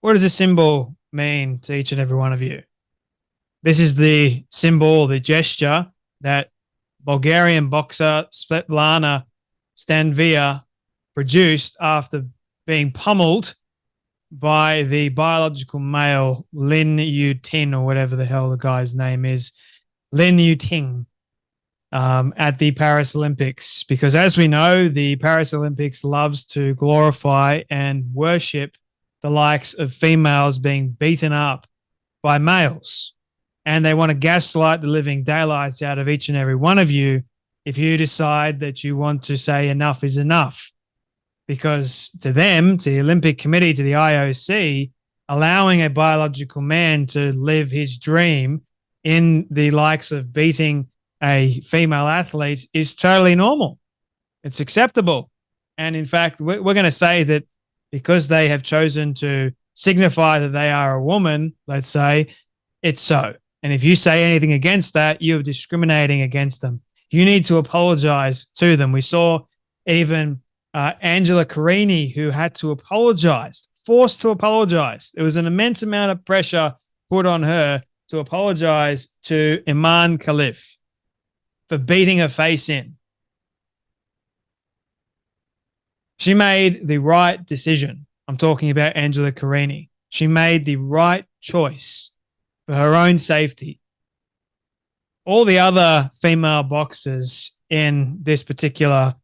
What does this symbol mean to each and every one of you? This is the symbol, the gesture that Bulgarian boxer Svetlana Stanvia produced after being pummeled by the biological male Lin Yu Tin, or whatever the hell the guy's name is, Lin Yu Ting, at the Paris Olympics. Because as we know, the Paris Olympics loves to glorify and worship the likes of females being beaten up by males. And they want to gaslight the living daylights out of each and every one of you if you decide that you want to say enough is enough. Because to them, to the Olympic Committee, to the IOC, allowing a biological man to live his dream in the likes of beating a female athlete is totally normal. It's acceptable. And in fact, we're going to say that because they have chosen to signify that they are a woman, let's say, it's so. And if you say anything against that, you're discriminating against them. You need to apologize to them. We saw even Angela Carini, who had to apologize, forced to apologize. There was an immense amount of pressure put on her to apologize to Iman Khalif for beating her face in. She made the right decision. I'm talking about Angela Carini. She made the right choice for her own safety. All the other female boxers in this particular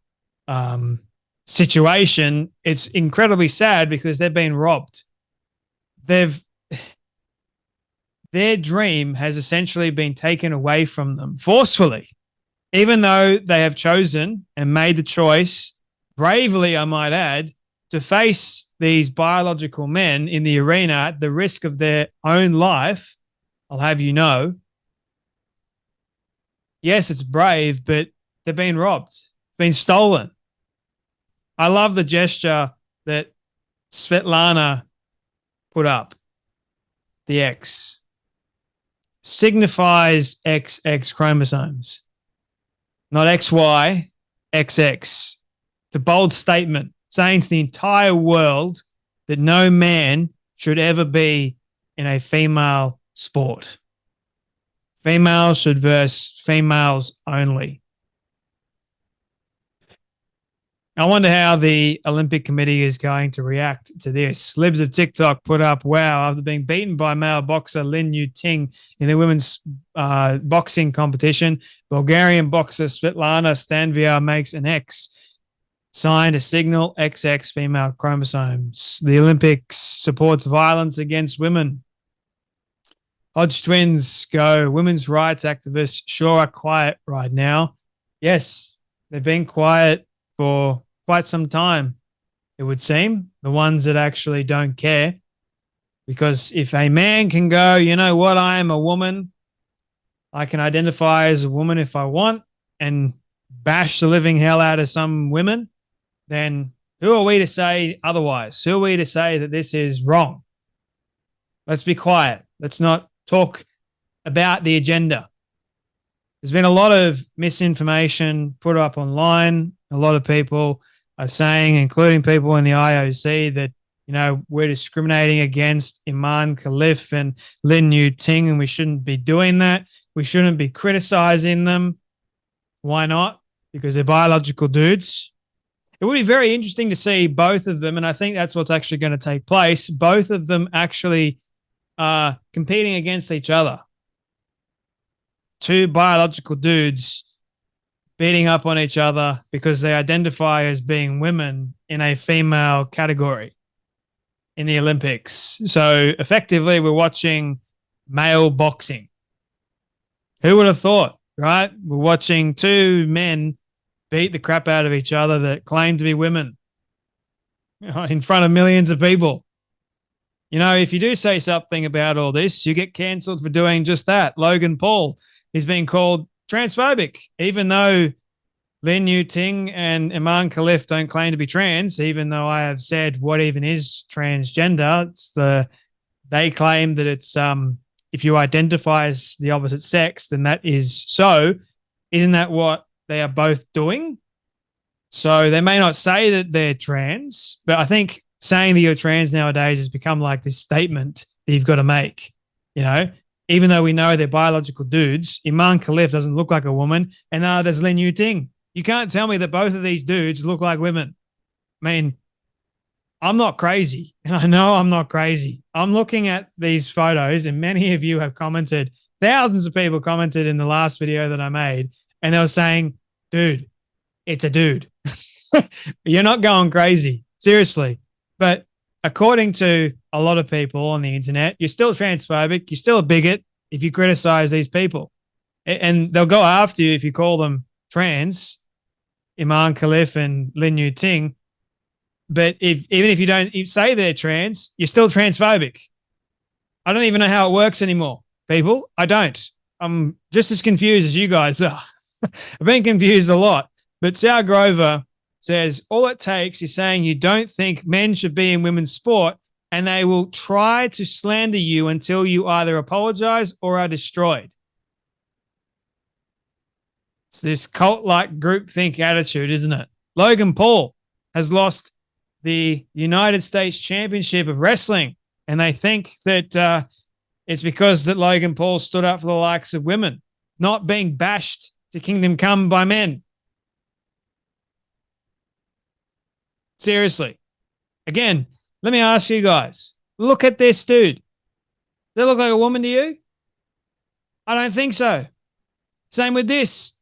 situation, it's incredibly sad because they've been robbed. Their dream has essentially been taken away from them forcefully, even though they have chosen and made the choice, bravely, I might add, to face these biological men in the arena at the risk of their own life. I'll have you know. Yes, it's brave, but they've been robbed, been stolen. I love the gesture that Svetlana put up. The X signifies XX chromosomes, not XY, XX. It's a bold statement saying to the entire world that no man should ever be in a female sport. Females should verse females only. I wonder how the Olympic Committee is going to react to this. Libs of TikTok put up, wow, after being beaten by male boxer Lin Yu Ting in the women's boxing competition, Bulgarian boxer Svetlana Stanvia makes an X, signed a signal XX female chromosomes. The Olympics supports violence against women. Hodge twins go, women's rights activists sure are quiet right now. Yes, they've been quiet for quite some time, it would seem, the ones that actually don't care. Because if a man can go, you know what, I am a woman, I can identify as a woman if I want, and bash the living hell out of some women, then who are we to say otherwise? Who are we to say that this is wrong? Let's be quiet. Let's not talk about the agenda. There's been a lot of misinformation put up online. A lot of people are saying, including people in the IOC, that, you know, we're discriminating against Iman Khalif and Lin Yu Ting, and we shouldn't be doing that. We shouldn't be criticizing them. Why not? Because they're biological dudes. It would be very interesting to see both of them, and I think that's what's actually going to take place. Both of them actually competing against each other. Two biological dudes beating up on each other because they identify as being women in a female category in the Olympics. So effectively, we're watching male boxing. Who would have thought, right? We're watching two men beat the crap out of each other that claim to be women in front of millions of people. You know, if you do say something about all this, you get cancelled for doing just that. Logan Paul is being called transphobic, even though Lin Yu Ting and Iman Khalif don't claim to be trans, even though I have said what even is transgender. They claim that it's if you identify as the opposite sex, then that is so. Isn't that what they are both doing? So they may not say that they're trans, but I think saying that you're trans nowadays has become like this statement that you've got to make, you know, even though we know they're biological dudes. Iman Khalif doesn't look like a woman, and there's Lin Yu Ting. You can't tell me that both of these dudes look like women. I mean, I'm not crazy, and I know I'm not crazy. I'm looking at these photos, and many of you have commented, thousands of people commented in the last video that I made, and they were saying, dude, it's a dude. You're not going crazy, seriously. But according to a lot of people on the internet, you're still transphobic. You're still a bigot if you criticize these people. And they'll go after you if you call them trans, Iman Khalif and Lin Yu Ting. But even if you don't say they're trans, you're still transphobic. I don't even know how it works anymore, people. I don't. I'm just as confused as you guys are. I've been confused a lot. But Sal Grover says, all it takes is saying you don't think men should be in women's sport, and they will try to slander you until you either apologize or are destroyed. It's this cult-like groupthink attitude, isn't it? Logan Paul has lost the United States Championship of Wrestling, and they think that it's because that Logan Paul stood up for the likes of women, not being bashed to kingdom come by men. Seriously. Again, let me ask you guys, look at this dude. Does that look like a woman to you? I don't think so. Same with this.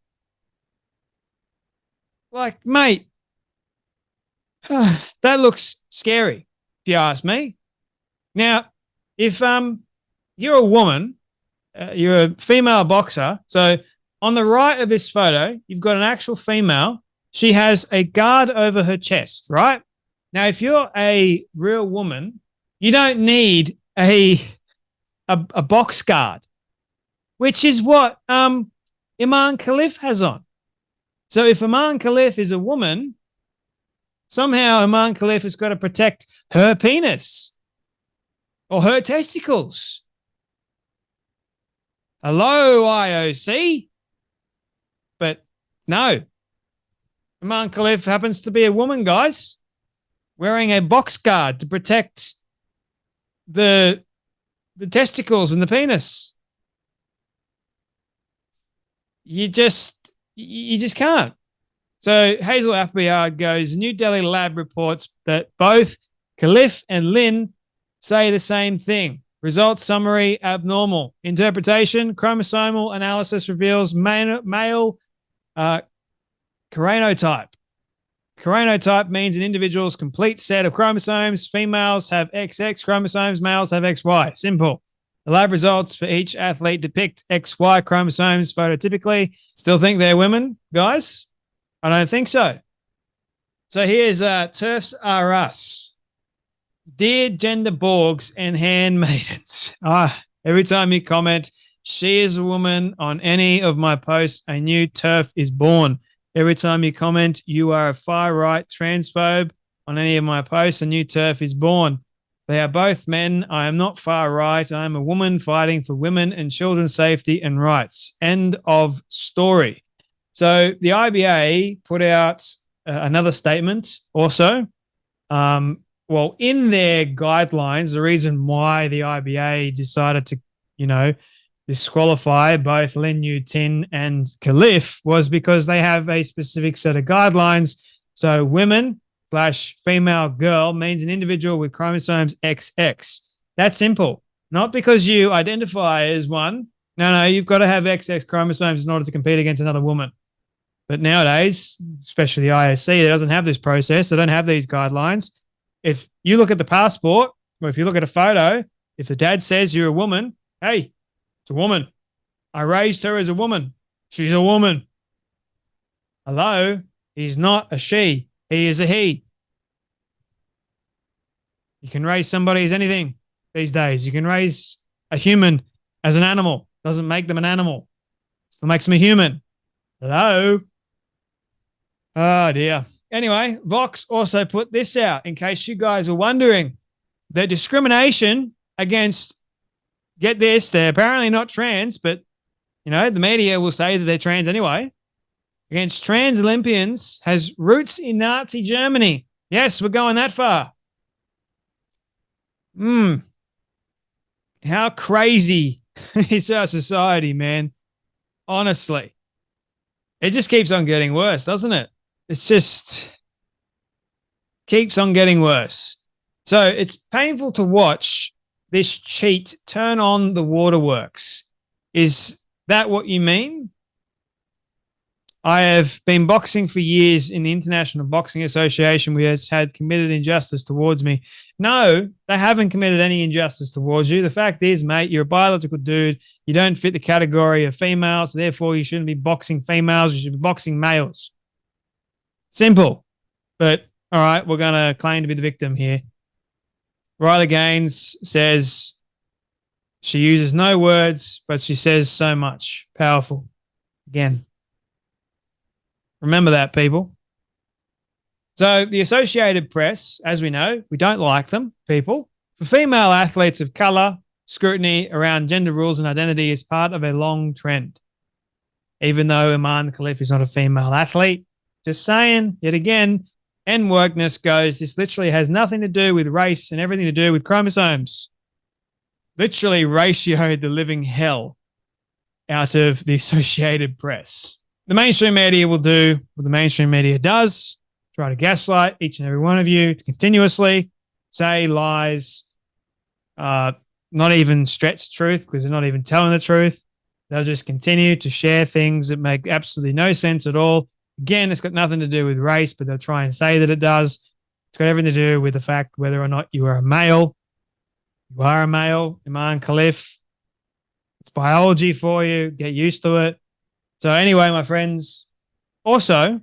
Like, mate, that looks scary, if you ask me. Now, if you're a woman, you're a female boxer, so on the right of this photo, you've got an actual female. She has a guard over her chest, right? Now, if you're a real woman, you don't need a box guard, which is what Iman Khalif has on. So if Iman Khalif is a woman, somehow Iman Khalif has got to protect her penis or her testicles. Hello, IOC. But no. Iman Khalif happens to be a woman, guys, wearing a box guard to protect the testicles and the penis. You just can't. So Hazel Appleyard goes, New Delhi lab reports that both Khalif and Lin say the same thing. Results summary abnormal. Interpretation, chromosomal analysis reveals male chronotype. Chronotype means an individual's complete set of chromosomes. Females have XX chromosomes, males have XY. Simple. The lab results for each athlete depict XY chromosomes phototypically. Still think they're women, guys? I don't think so. So here's TERFs Are Us. Dear gender borgs and handmaidens. Every time you comment, she is a woman on any of my posts, a new TERF is born. Every time you comment, you are a far-right transphobe on any of my posts, a new TERF is born. They are both men. I am not far-right. I am a woman fighting for women and children's safety and rights. End of story. So the IBA put out another statement also. Well, in their guidelines, the reason why the IBA decided to, disqualify both Lin Yu Tin and Khalif was because they have a specific set of guidelines. So women/female girl means an individual with chromosomes XX. That's simple. Not because you identify as one. No, you've got to have XX chromosomes in order to compete against another woman. But nowadays, especially the IOC, they doesn't have this process. They don't have these guidelines. If you look at the passport, or if you look at a photo, if the dad says you're a woman, hey, it's a woman. I raised her as a woman. She's a woman. Hello? He's not a she. He is a he. You can raise somebody as anything these days. You can raise a human as an animal. Doesn't make them an animal. It makes them a human. Hello? Oh, dear. Anyway, Vox also put this out in case you guys are wondering. The discrimination against, get this, they're apparently not trans, but, the media will say that they're trans anyway, against trans Olympians has roots in Nazi Germany. Yes, we're going that far. How crazy is our society, man? Honestly, it just keeps on getting worse, doesn't it? It's just keeps on getting worse. So it's painful to watch this cheat turn on the waterworks. Is that what you mean? I have been boxing for years in the International Boxing Association, which has had committed injustice towards me. No, they haven't committed any injustice towards you. The fact is, mate, you're a biological dude. You don't fit the category of females. Therefore, you shouldn't be boxing females. You should be boxing males. Simple. But all right, we're going to claim to be the victim here. Riley Gaines says she uses no words, but she says so much. Powerful. Again, remember that, people. So the Associated Press, as we know, we don't like them, people. For female athletes of color, scrutiny around gender rules and identity is part of a long trend. Even though Iman Khalif is not a female athlete, just saying, yet again, and wokeness goes, this literally has nothing to do with race and everything to do with chromosomes. Literally ratioed the living hell out of the Associated Press. The mainstream media will do what the mainstream media does, try to gaslight each and every one of you to continuously say lies, not even stretch truth because they're not even telling the truth. They'll just continue to share things that make absolutely no sense at all. Again, it's got nothing to do with race, but they'll try and say that it does. It's got everything to do with the fact whether or not you are a male. You are a male, Iman Khalif. It's biology for you. Get used to it. So anyway, my friends, also,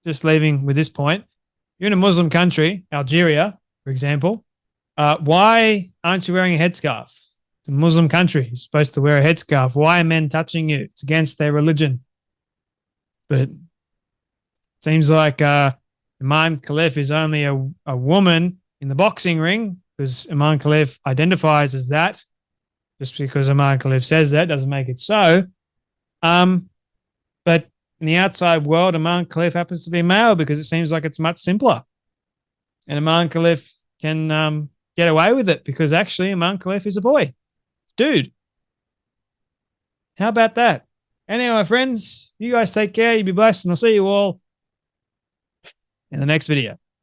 just leaving with this point, you're in a Muslim country, Algeria, for example. Why aren't you wearing a headscarf? It's a Muslim country. You're supposed to wear a headscarf. Why are men touching you? It's against their religion. But seems like Iman Khalif is only a woman in the boxing ring because Iman Khalif identifies as that. Just because Iman Khalif says that doesn't make it so. But in the outside world, Iman Khalif happens to be male because it seems like it's much simpler. And Iman Khalif can get away with it because actually Iman Khalif is a boy. Dude. How about that? Anyway, my friends, you guys take care. You be blessed, and I'll see you all in the next video.